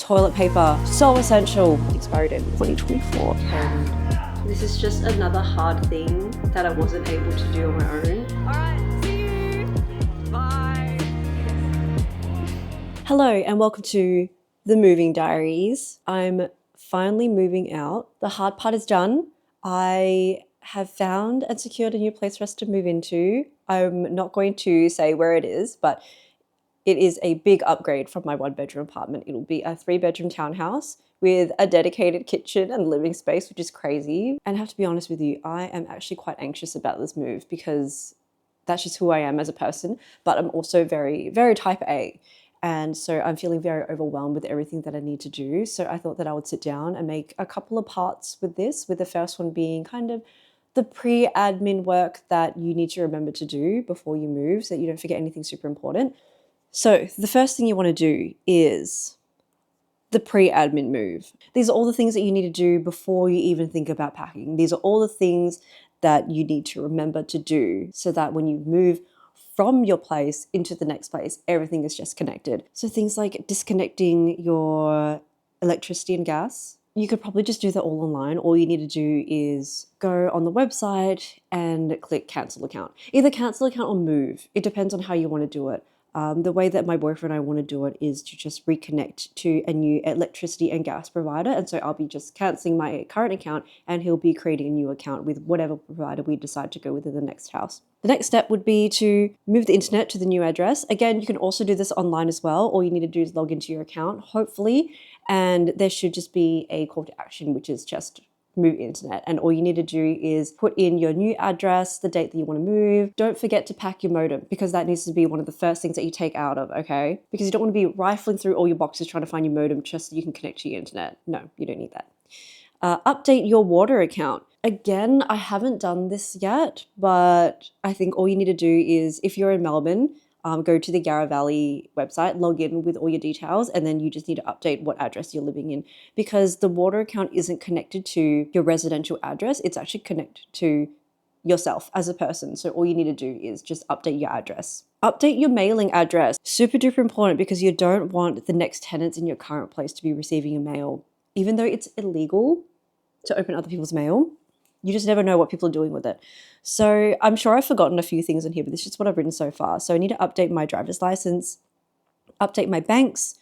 Toilet paper, so essential. Expired in 2024. And this is just another hard thing that I wasn't able to do on my own. Alright, see you. Bye. Hello and welcome to the Moving Diaries. I'm finally moving out. The hard part is done. I have found and secured a new place for us to move into. I'm not going to say where it is, but it is a big upgrade from my 1-bedroom apartment. It'll be a 3-bedroom townhouse with a dedicated kitchen and living space, which is crazy. And I have to be honest with you, I am actually quite anxious about this move because that's just who I am as a person, but I'm also very, very type A. And so I'm feeling very overwhelmed with everything that I need to do. So I thought that I would sit down and make a couple of parts with this, with the first one being kind of the pre-admin work that you need to remember to do before you move so that you don't forget anything super important. So the first thing you want to do is the pre-admin move. These are all the things that you need to do before you even think about packing. These are all the things that you need to remember to do so that when you move from your place into the next place, everything is just connected. So things like disconnecting your electricity and gas. You could probably just do that all online. All you need to do is go on the website and click cancel account. Either cancel account or move. It depends on how you want to do it. The way that my boyfriend and I want to do it is to just reconnect to a new electricity and gas provider. And so I'll be just cancelling my current account and he'll be creating a new account with whatever provider we decide to go with in the next house. The next step would be to move the internet to the new address. Again, you can also do this online as well. All you need to do is log into your account, hopefully, and there should just be a call to action, which is just move internet. And all you need to do is put in your new address, the date that you want to move. Don't forget to pack your modem because that needs to be one of the first things that you take out of, okay? Because you don't want to be rifling through all your boxes trying to find your modem just so you can connect to your internet. No, you don't need that. Update your water account. Again, I haven't done this yet, but I think all you need to do is, if you're in Melbourne, go to the Yarra Valley website, log in with all your details, and then you just need to update what address you're living in because the water account isn't connected to your residential address. It's actually connected to yourself as a person. So all you need to do is just update your address. Update your mailing address. Super duper important because you don't want the next tenants in your current place to be receiving your mail. Even though it's illegal to open other people's mail, you just never know what people are doing with it. So I'm sure I've forgotten a few things in here, but this is just what I've written so far. So I need to update my driver's license, update my banks,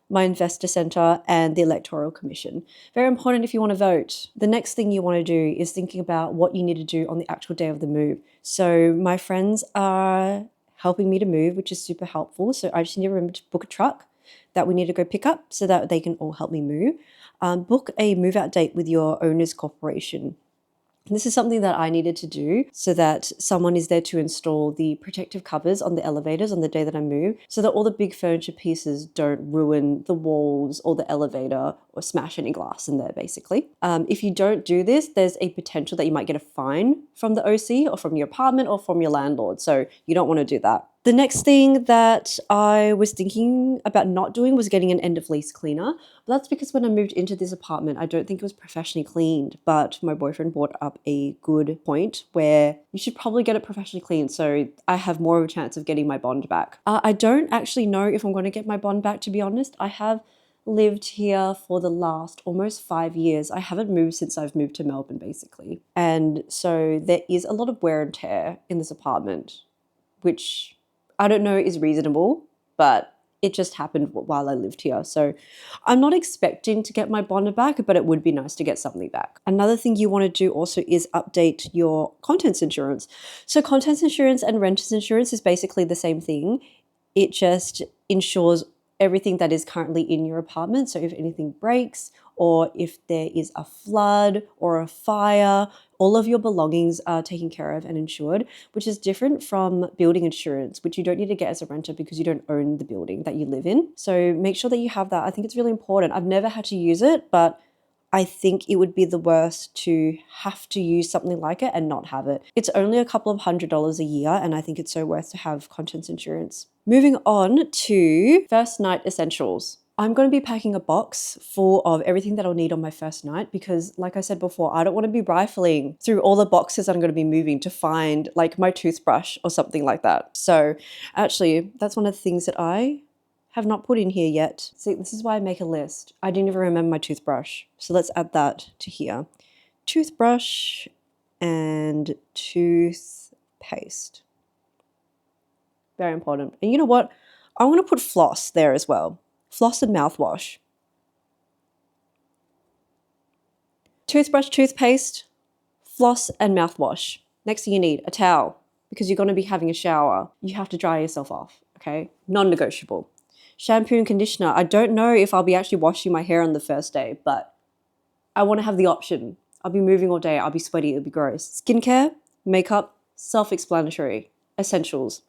my investor center, and the electoral commission. Very important if you want to vote. The next thing you want to do is thinking about what you need to do on the actual day of the move. So my friends are helping me to move, which is super helpful. So I just need to remember to book a truck that we need to go pick up so that they can all help me move. Book a move out date with your owner's corporation. This is something that I needed to do so that someone is there to install the protective covers on the elevators on the day that I move so that all the big furniture pieces don't ruin the walls or the elevator or smash any glass in there, basically. If you don't do this, there's a potential that you might get a fine from the OC or from your apartment or from your landlord. So you don't want to do that. The next thing that I was thinking about not doing was getting an end of lease cleaner. But that's because when I moved into this apartment, I don't think it was professionally cleaned. But my boyfriend brought up a good point where you should probably get it professionally cleaned so I have more of a chance of getting my bond back. I don't actually know if I'm going to get my bond back, to be honest. I have lived here for the last almost 5 years. I haven't moved since I've moved to Melbourne, basically. And so there is a lot of wear and tear in this apartment, which I don't know is reasonable, but it just happened while I lived here. So I'm not expecting to get my bond back, but it would be nice to get something back. Another thing you want to do also is update your contents insurance. So contents insurance and renters insurance is basically the same thing. It just insures everything that is currently in your apartment. So if anything breaks or if there is a flood or a fire, all of your belongings are taken care of and insured, which is different from building insurance, which you don't need to get as a renter because you don't own the building that you live in. So make sure that you have that. I think it's really important. I've never had to use it, but I think it would be the worst to have to use something like it and not have it. It's only a couple of $100s a year, and I think it's so worth to have contents insurance. Moving on to first night essentials. I'm going to be packing a box full of everything that I'll need on my first night because, like I said before, I don't want to be rifling through all the boxes that I'm going to be moving to find like my toothbrush or something like that. So actually, that's one of the things that I have not put in here yet. See, this is why I make a list. I didn't even remember my toothbrush. So let's add that to here. Toothbrush and toothpaste. Very important. And you know what? I want to put floss there as well. Floss and mouthwash. Toothbrush, toothpaste, floss and mouthwash. Next thing you need, a towel, because you're going to be having a shower. You have to dry yourself off, okay? Non-negotiable. Shampoo and conditioner. I don't know if I'll be actually washing my hair on the first day, but I want to have the option. I'll be moving all day. I'll be sweaty. It'll be gross. Skincare, makeup, self-explanatory. Essentials.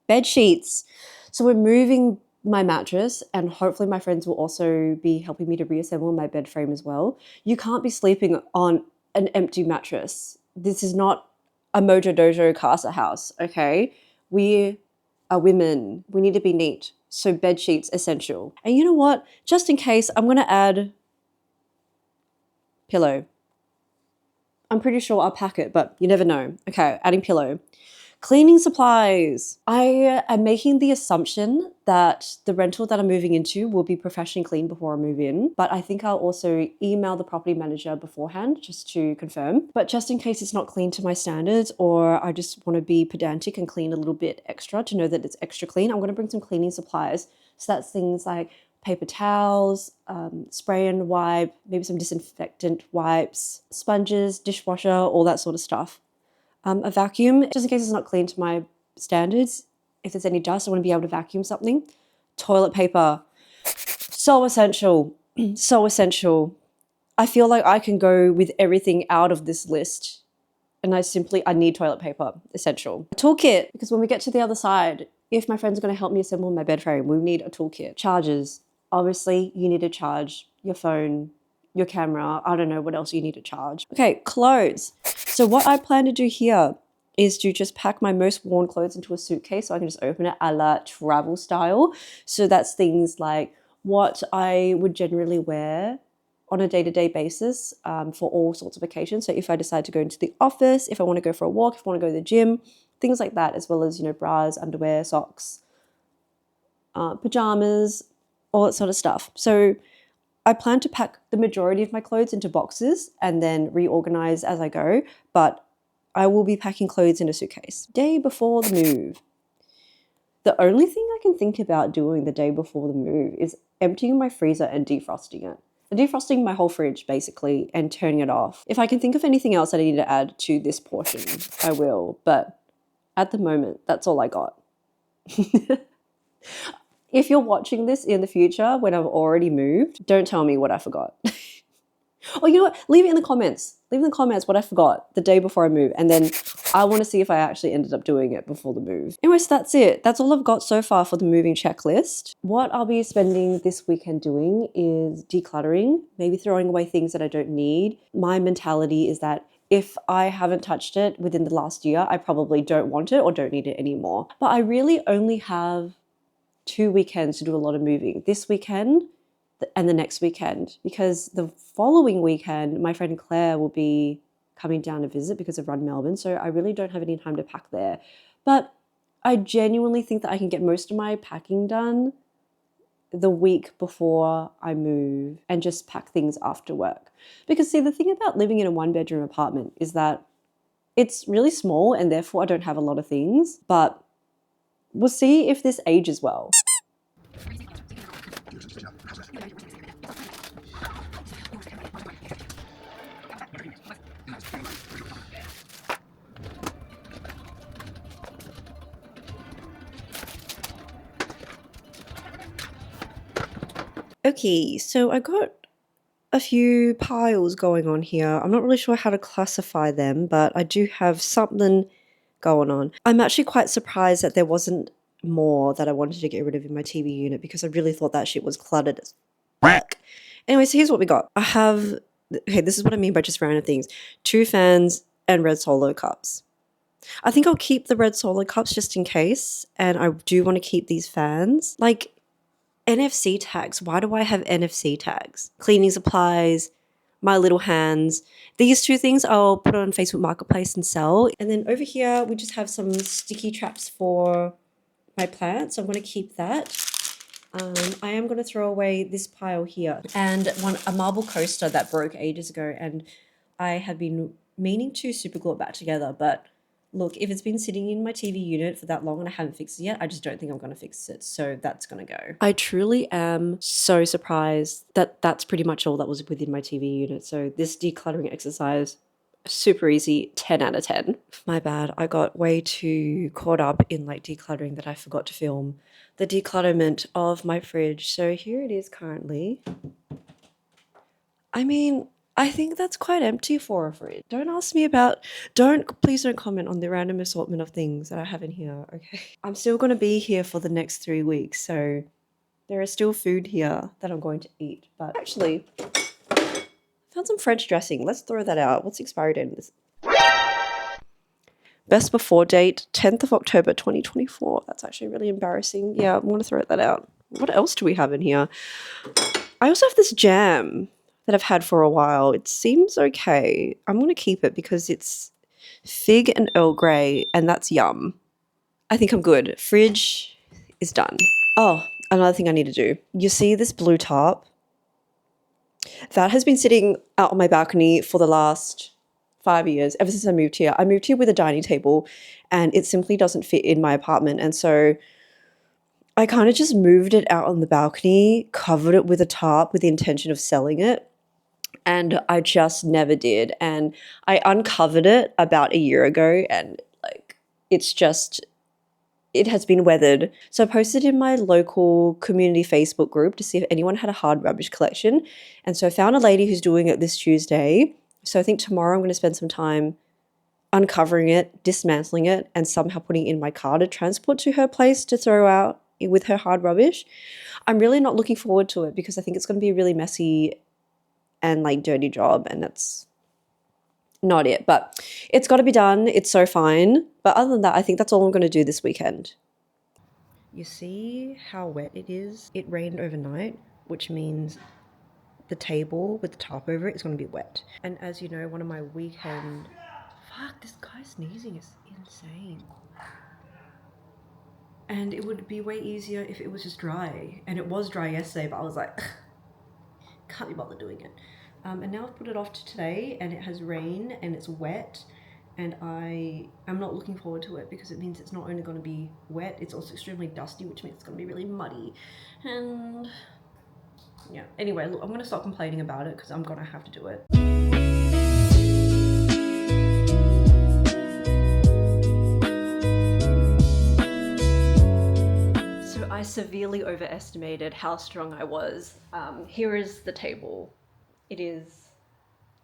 Bed sheets. So we're moving my mattress, and hopefully my friends will also be helping me to reassemble my bed frame as well. You can't be sleeping on an empty mattress. This is not a Mojo Dojo Casa house, okay? We are women. We need to be neat. So bed sheets, essential. And you know what? Just in case, I'm going to add pillow. I'm pretty sure I'll pack it, but you never know. Okay, adding pillow. Cleaning supplies. I am making the assumption that the rental that I'm moving into will be professionally cleaned before I move in, but I think I'll also email the property manager beforehand just to confirm. But just in case it's not clean to my standards, or I just want to be pedantic and clean a little bit extra to know that it's extra clean, I'm going to bring some cleaning supplies. So that's things like paper towels, spray and wipe, maybe some disinfectant wipes, sponges, dishwasher, all that sort of stuff. A vacuum, just in case it's not clean to my standards. If there's any dust, I want to be able to vacuum something. Toilet paper, so essential, so essential. I feel like I can go with everything out of this list, and I need toilet paper, essential. A toolkit, because when we get to the other side, if my friends are going to help me assemble my bed frame, we need a toolkit. Chargers, obviously you need to charge your phone, your camera, I don't know what else you need to charge. Okay, clothes. So what I plan to do here is to just pack my most worn clothes into a suitcase so I can just open it a la travel style. So that's things like what I would generally wear on a day-to-day basis for all sorts of occasions. So if I decide to go into the office, if I want to go for a walk, if I want to go to the gym, things like that, as well as, bras, underwear, socks, pajamas, all that sort of stuff. So I plan to pack the majority of my clothes into boxes and then reorganize as I go, but I will be packing clothes in a suitcase. Day before the move. The only thing I can think about doing the day before the move is emptying my freezer and defrosting it. And defrosting my whole fridge, basically, and turning it off. If I can think of anything else that I need to add to this portion, I will, but at the moment, that's all I got. If you're watching this in the future when I've already moved, don't tell me what I forgot. Or you know what? Leave it in the comments. Leave in the comments what I forgot the day before I move. And then I want to see if I actually ended up doing it before the move. Anyways, that's it. That's all I've got so far for the moving checklist. What I'll be spending this weekend doing is decluttering, maybe throwing away things that I don't need. My mentality is that if I haven't touched it within the last year, I probably don't want it or don't need it anymore. But I really only have 2 weekends to do a lot of moving. This weekend and the next weekend, because the following weekend, my friend Claire will be coming down to visit because of Run Melbourne. So I really don't have any time to pack there. But I genuinely think that I can get most of my packing done the week before I move and just pack things after work. Because see, the thing about living in a 1-bedroom apartment is that it's really small and therefore I don't have a lot of things, but we'll see if this ages well. Okay, so I got a few piles going on here. I'm not really sure how to classify them, but I do have something going on. I'm actually quite surprised that there wasn't more that I wanted to get rid of in my TV unit because I really thought that shit was cluttered as fuck. Anyway, so here's what we got. I have, okay, this is what I mean by just random things. 2 fans and red Solo cups. I think I'll keep the red Solo cups just in case, and I do want to keep these fans. Like, NFC tags. Why do I have NFC tags? Cleaning supplies, my little hands. These 2 things I'll put on Facebook Marketplace and sell. And then over here, we just have some sticky traps for my plants. So I'm going to keep that. I am going to throw away this pile here and a marble coaster that broke ages ago, and I have been meaning to super glue it back together, but look, if it's been sitting in my TV unit for that long and I haven't fixed it yet, I just don't think I'm going to fix it. So that's going to go. I truly am so surprised that that's pretty much all that was within my TV unit. So this decluttering exercise, super easy, 10 out of 10. My bad. I got way too caught up in like decluttering that I forgot to film the declutterment of my fridge. So here it is currently. I mean, I think that's quite empty for a fridge. Please don't comment on the random assortment of things that I have in here, okay? I'm still going to be here for the next 3 weeks, so there is still food here that I'm going to eat. But actually, I found some French dressing. Let's throw that out. What's the expiry date on this? Best before date, 10th of October, 2024. That's actually really embarrassing. Yeah, I'm going to throw that out. What else do we have in here? I also have this jam that I've had for a while. It seems okay. I'm going to keep it because it's fig and Earl Grey, and that's yum. I think I'm good. Fridge is done. Oh, another thing I need to do. You see this blue tarp? That has been sitting out on my balcony for the last 5 years, ever since I moved here. I moved here with a dining table, and it simply doesn't fit in my apartment. And so I kind of just moved it out on the balcony, covered it with a tarp with the intention of selling it. And I just never did. And I uncovered it about a year ago, and like it has been weathered. So I posted in my local community Facebook group to see if anyone had a hard rubbish collection. And so I found a lady who's doing it this Tuesday. So I think tomorrow I'm going to spend some time uncovering it, dismantling it, and somehow putting it in my car to transport to her place to throw out with her hard rubbish. I'm really not looking forward to it because I think it's going to be a really messy and like dirty job, and that's not it. But it's got to be done. It's so fine. But other than that, I think that's all I'm going to do this weekend. You see how wet it is? It rained overnight, which means the table with the tarp over it is going to be wet. And as you know, one of my weekend... Fuck, this guy sneezing is insane. And it would be way easier if it was just dry. And it was dry yesterday, but I was like, can't be bothered doing it. And now I've put it off to today, and it has rain and it's wet, and I'm not looking forward to it because it means it's not only going to be wet, it's also extremely dusty, which means it's going to be really muddy. And yeah, anyway, look, I'm going to stop complaining about it because I'm going to have to do it. So I severely overestimated how strong I was. Here is the table. It is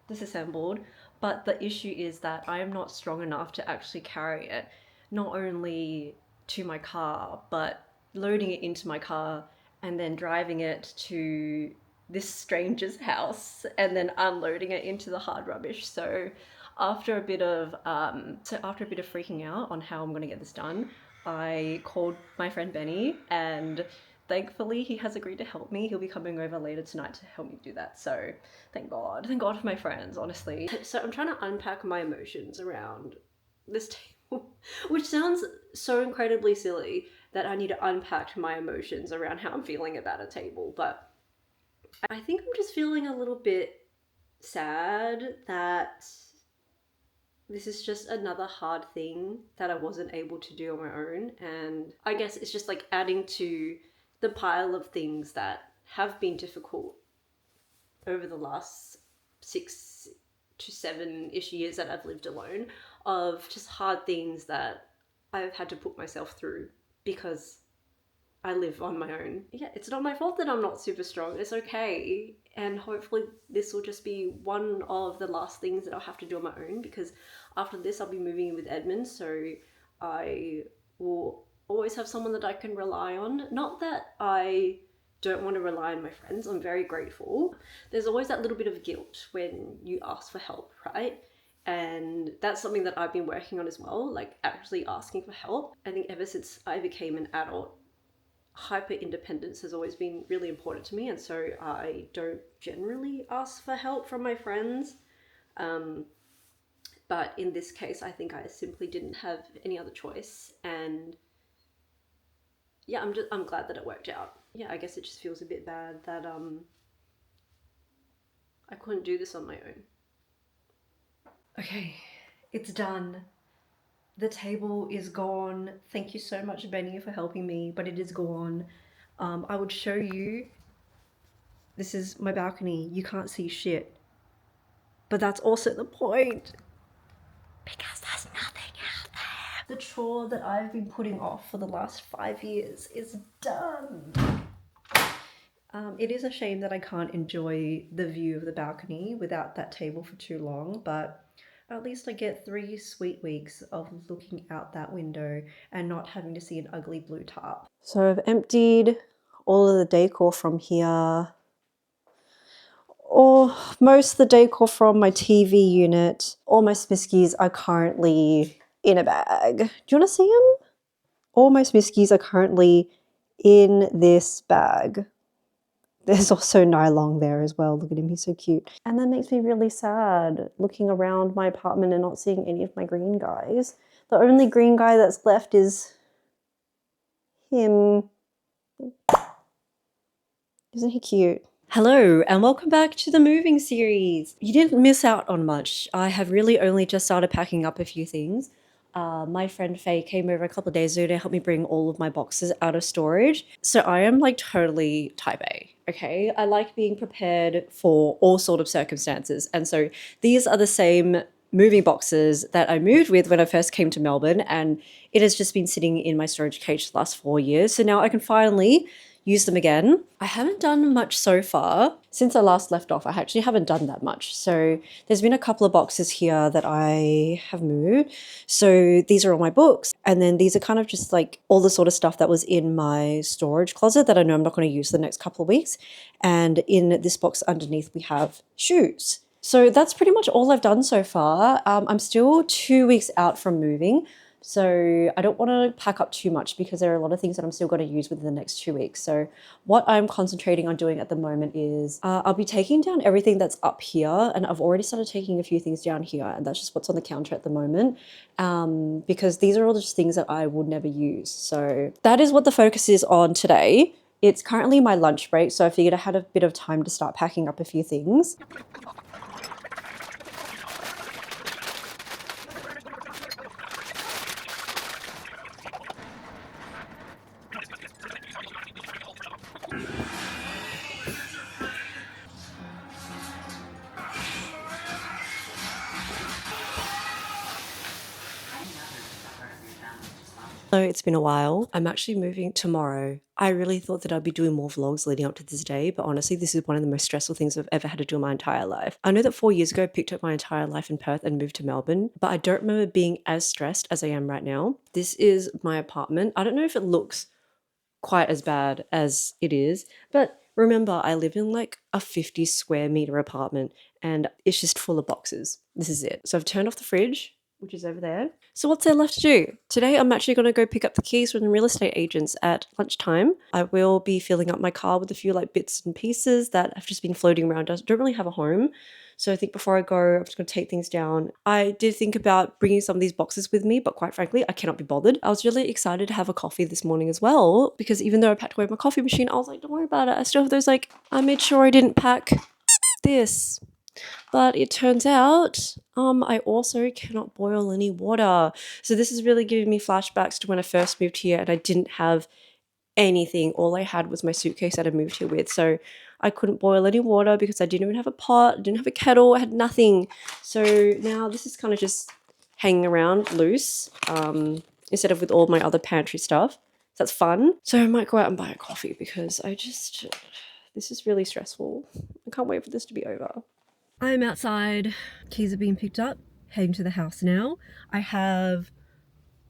disassembled, but the issue is that I am not strong enough to actually carry it, not only to my car, but loading it into my car and then driving it to this stranger's house and then unloading it into the hard rubbish. So after a bit of freaking out on how I'm going to get this done, I called my friend Benny, and thankfully he has agreed to help me. He'll be coming over later tonight to help me do that. So thank God for my friends, honestly. So I'm trying to unpack my emotions around this table, which sounds so incredibly silly that I need to unpack my emotions around how I'm feeling about a table. But I think I'm just feeling a little bit sad that this is just another hard thing that I wasn't able to do on my own. And I guess it's just like adding to the pile of things that have been difficult over the last 6 to 7-ish years that I've lived alone, of just hard things that I've had to put myself through because I live on my own. Yeah, it's not my fault that I'm not super strong. It's okay. And hopefully this will just be one of the last things that I'll have to do on my own, because after this I'll be moving in with Edmund, so I will always have someone that I can rely on. Not that I don't want to rely on my friends. I'm very grateful. There's always that little bit of guilt when you ask for help, right? And that's something that I've been working on as well, like actually asking for help. I think ever since I became an adult, hyper independence has always been really important to me, and so I don't generally ask for help from my friends. But in this case, I think I simply didn't have any other choice, and yeah, I'm glad that it worked out. Yeah, I guess it just feels a bit bad that I couldn't do this on my own. Okay, it's done. The table is gone. Thank you so much, Benny, for helping me, but it is gone. I would show you. This is my balcony. You can't see shit. But that's also the point. Because there's nothing out there. The chore that I've been putting off for the last 5 years is done. It is a shame that I can't enjoy the view of the balcony without that table for too long, but at least I get 3 sweet weeks of looking out that window and not having to see an ugly blue tarp. So I've emptied all of the decor from here, or most of the decor from my TV unit. All my Smiskies are currently in a bag. Do you want to see them? All my Smiskies are currently in this bag. There's also Nylon there as well. Look at him, he's so cute. And that makes me really sad, looking around my apartment and not seeing any of my green guys. The only green guy that's left is him. Isn't he cute? Hello, and welcome back to the moving series. You didn't miss out on much. I have really only just started packing up a few things. My friend Faye came over a couple of days ago to help me bring all of my boxes out of storage. So I am like totally type A, okay? I like being prepared for all sort of circumstances. And so these are the same moving boxes that I moved with when I first came to Melbourne, and it has just been sitting in my storage cage the last 4 years. So now I can finally use them again. I haven't done much so far. Since I last left off, I actually haven't done that much. So there's been a couple of boxes here that I have moved. So these are all my books. And then these are kind of just like all the sort of stuff that was in my storage closet that I know I'm not going to use the next couple of weeks. And in this box underneath, we have shoes. So that's pretty much all I've done so far. I'm still 2 weeks out from moving. So I don't want to pack up too much because there are a lot of things that I'm still going to use within the next 2 weeks. So what I'm concentrating on doing at the moment is I'll be taking down everything that's up here, and I've already started taking a few things down here, and that's just what's on the counter at the moment, because these are all just things that I would never use. So that is what the focus is on today. It's currently my lunch break, so I figured I had a bit of time to start packing up a few things. So it's been a while. I'm actually moving tomorrow. I really thought that I'd be doing more vlogs leading up to this day, but honestly, this is one of the most stressful things I've ever had to do in my entire life. I know that 4 years ago I picked up my entire life in Perth and moved to Melbourne, but I don't remember being as stressed as I am right now. This is my apartment. I don't know if it looks quite as bad as it is, but remember, I live in like a 50 square meter apartment and it's just full of boxes. This is it. So I've turned off the fridge, which is over there. So what's there left to do? Today I'm actually going to go pick up the keys from the real estate agents at lunchtime. I will be filling up my car with a few like bits and pieces that have just been floating around. I don't really have a home. So I think before I go, I'm just going to take things down. I did think about bringing some of these boxes with me, but quite frankly, I cannot be bothered. I was really excited to have a coffee this morning as well, because even though I packed away my coffee machine, I was like, don't worry about it. I still have those, like, I made sure I didn't pack this. But it turns out I also cannot boil any water. So this is really giving me flashbacks to when I first moved here and I didn't have anything. All I had was my suitcase that I moved here with. So I couldn't boil any water because I didn't even have a pot, I didn't have a kettle, I had nothing. So now this is kind of just hanging around loose instead of with all my other pantry stuff. That's fun. So I might go out and buy a coffee because this is really stressful. I can't wait for this to be over. I'm outside. Keys are being picked up. Heading to the house now. I have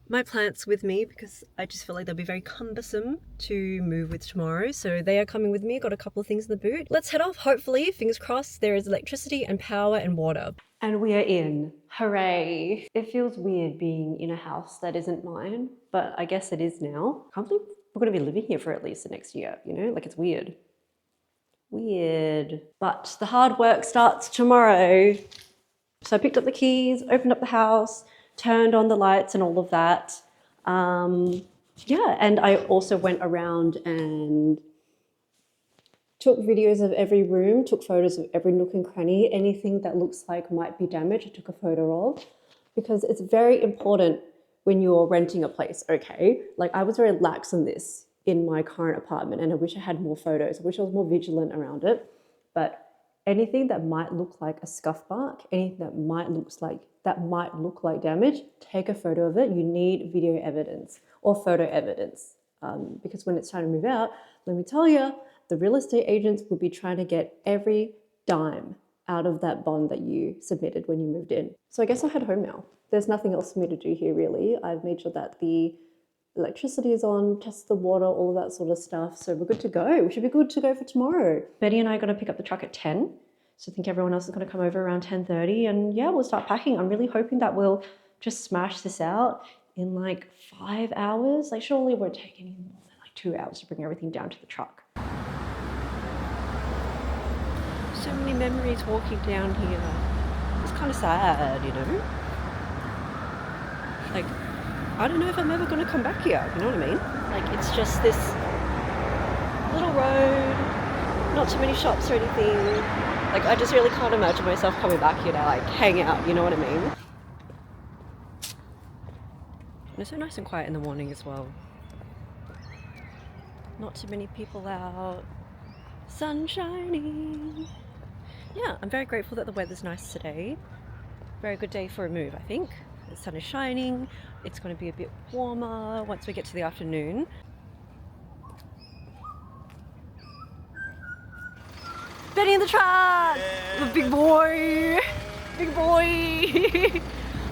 my plants with me because I just feel like they'll be very cumbersome to move with tomorrow. So they are coming with me. Got a couple of things in the boot. Let's head off. Hopefully, fingers crossed, there is electricity and power and water. And we are in. Hooray. It feels weird being in a house that isn't mine, but I guess it is now. I can't believe we're going to be living here for at least the next year, you know? Like, it's weird. Weird. But the hard work starts tomorrow. So I picked up the keys, opened up the house, turned on the lights and all of that. yeah, and I also went around and took videos of every room, took photos of every nook and cranny, anything that looks like might be damaged, I took a photo of, because it's very important when you're renting a place, okay? Like I was very lax on this in my current apartment and I wish I had more photos. I wish I was more vigilant around it. But anything that might look like a scuff mark, anything that might look like damage, take a photo of it. You need video evidence or photo evidence. Because when it's time to move out, let me tell you, the real estate agents will be trying to get every dime out of that bond that you submitted when you moved in. So I guess I'll head home now. There's nothing else for me to do here really. I've made sure that the electricity is on, test the water, all of that sort of stuff. So we're good to go. We should be good to go for tomorrow. Betty and I are going to pick up the truck at 10. So I think everyone else is going to come over around 10:30. And yeah, we'll start packing. I'm really hoping that we'll just smash this out in like 5 hours. Like surely it won't take any more than like 2 hours to bring everything down to the truck. So many memories walking down here. It's kind of sad, you know? Like, I don't know if I'm ever going to come back here, you know what I mean? Like, it's just this little road, not too many shops or anything. Like, I just really can't imagine myself coming back here to, like, hang out, you know what I mean? And it's so nice and quiet in the morning as well. Not too many people out. Sun shining. Yeah, I'm very grateful that the weather's nice today. Very good day for a move, I think. The sun is shining. It's going to be a bit warmer once we get to the afternoon. Betty in the truck! Yeah. Big boy! Big boy!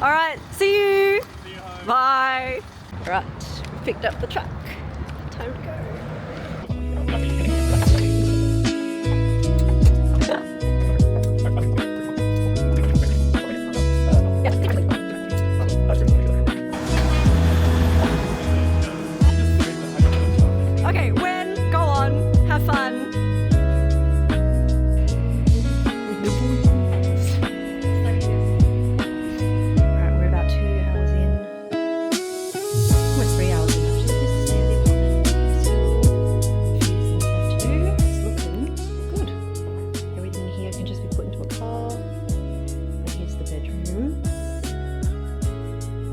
Alright, see you! See you home. Bye! Alright, we picked up the truck. Time to go. Okay, win, go on, have fun. Alright, we're about 2 hours in. Almost 3 hours in actually. This is the apartment. Still a few things left to do. It's looking good. Everything here can just be put into a car. And here's the bedroom.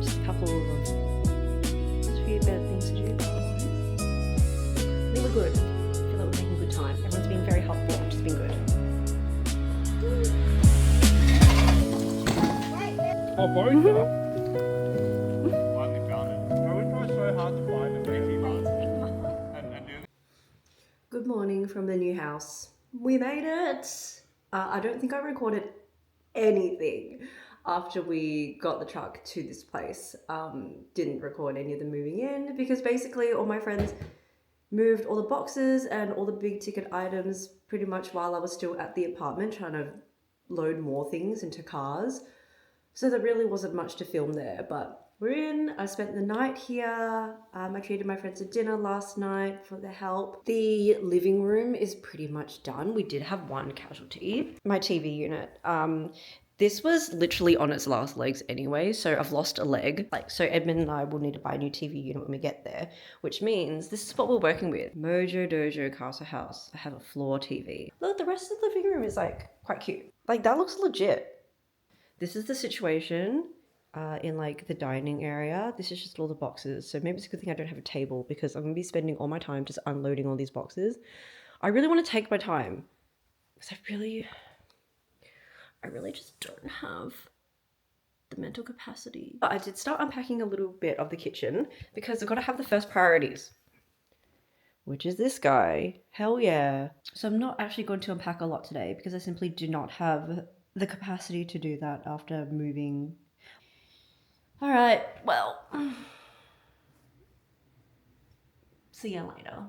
Just a couple of few bad things to do, but otherwise I think we're good. I feel like we're making good time. Everyone's been very helpful, which has been good. Oh, both are? Finally found it. I would try so hard to find it for 18 months. And do Good morning from the new house. We made it! I don't think I recorded anything after we got the truck to this place. Didn't record any of the moving in because basically all my friends moved all the boxes and all the big ticket items pretty much while I was still at the apartment trying to load more things into cars. So there really wasn't much to film there, but we're in. I spent the night here. I treated my friends to dinner last night for the help. The living room is pretty much done. We did have one casualty. My TV unit. This was literally on its last legs anyway, so I've lost a leg. So Edmund and I will need to buy a new TV unit when we get there, which means this is what we're working with. Mojo Dojo Castle House. I have a floor TV. Look, the rest of the living room is like quite cute. Like that looks legit. This is the situation in like the dining area. This is just all the boxes. So maybe it's a good thing I don't have a table because I'm gonna be spending all my time just unloading all these boxes. I really want to take my time because I really just don't have the mental capacity. But I did start unpacking a little bit of the kitchen because I've got to have the first priorities, which is this guy. Hell yeah. So I'm not actually going to unpack a lot today because I simply do not have the capacity to do that after moving. All right, well, see you later.